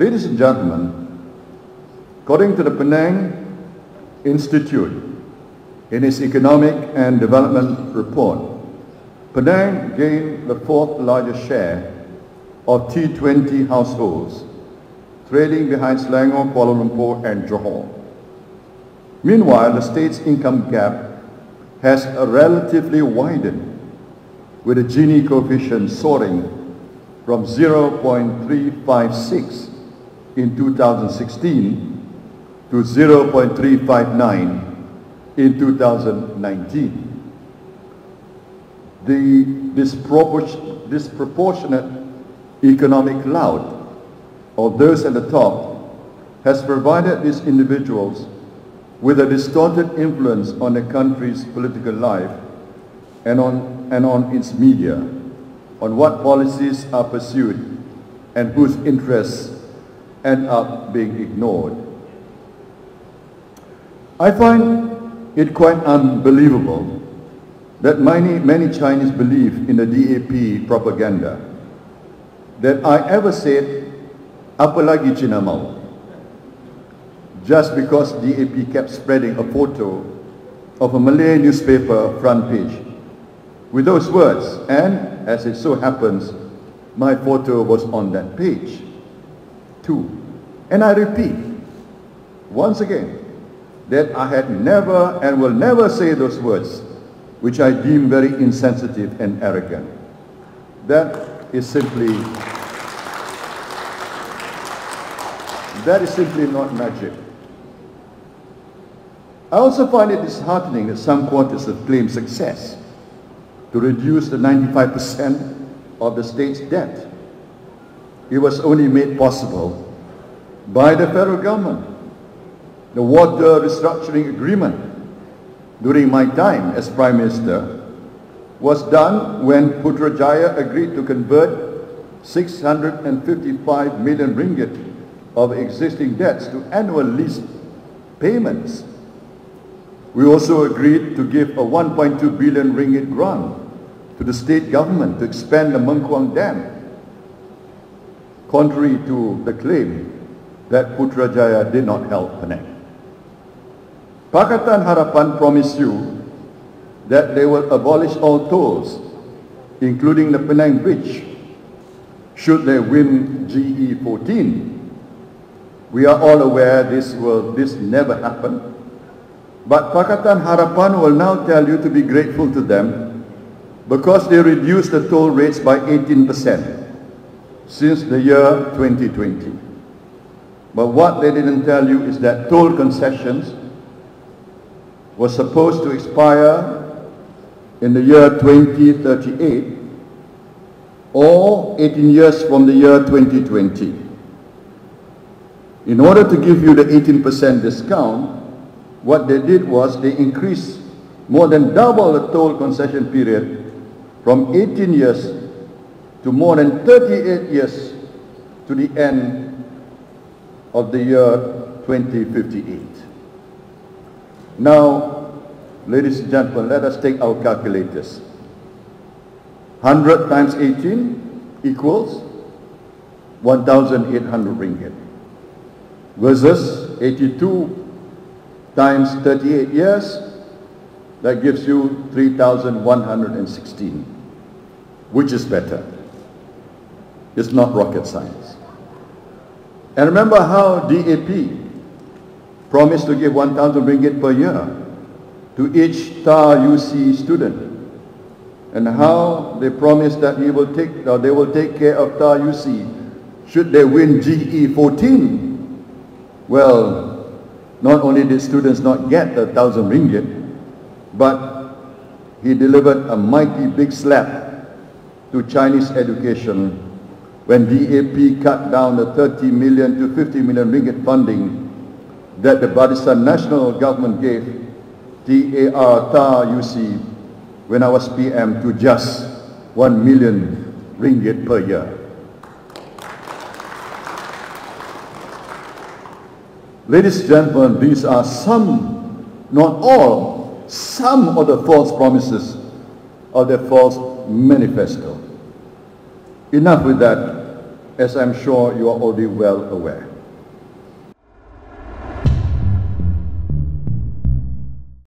Ladies and gentlemen, according to the Penang Institute, in its Economic and Development Report, Penang gained the fourth largest share of T20 households, trailing behind Selangor, Kuala Lumpur and Johor. Meanwhile, the state's income gap has relatively widened, with the Gini coefficient soaring from 0.356 in 2016 to 0.359 in 2019. The disproportionate economic clout of those at the top has provided these individuals with a distorted influence on the country's political life and on its media, on what policies are pursued and whose interests end up being ignored. I find it quite unbelievable that many Chinese believe in the DAP propaganda, that I ever said, Apa Lagi Cina Mahu, just because DAP kept spreading a photo of a Malay newspaper front page with those words, and as it so happens, my photo was on that page too. And I repeat, once again, that I had never and will never say those words, which I deem very insensitive and arrogant. That is simply not Najib. I also find it disheartening that some quarters have claimed success to reduce the 95% of the state's debt. It was only made possible by the federal government. The water restructuring agreement during my time as Prime Minister was done when Putrajaya agreed to convert 655 million ringgit of existing debts to annual lease payments. We also agreed to give a 1.2 billion ringgit grant to the state government to expand the Mengkuang Dam, contrary to the claim that Putrajaya did not help Penang. Pakatan Harapan promised you that they will abolish all tolls, including the Penang Bridge, should they win GE14. We are all aware this never happened, but Pakatan Harapan will now tell you to be grateful to them because they reduced the toll rates by 18% since the year 2020. But what they didn't tell you is that toll concessions was supposed to expire in the year 2038 or 18 years from the year 2020. In order to give you the 18% discount, what they did was they increased more than double the toll concession period from 18 years to more than 38 years to the end of the year 2058. Now, ladies and gentlemen, let us take our calculators. 100 times 18 equals 1,800 ringgit versus 82 times 38 years, that gives you 3,116. Which is better? It's not rocket science. And remember how DAP promised to give 1,000 ringgit per year to each TAR UC student, and how they promised that they will take care of TAR UC should they win GE14. Well, not only did students not get the 1,000 ringgit, but he delivered a mighty big slap to Chinese education when DAP cut down the 30 million to 50 million ringgit funding that the Barisan National Government gave TAR UC when I was PM to just 1 million ringgit per year. Ladies and gentlemen, these are some, not all, some of the false promises of the false manifesto. Enough with that, as I'm sure you are already well aware.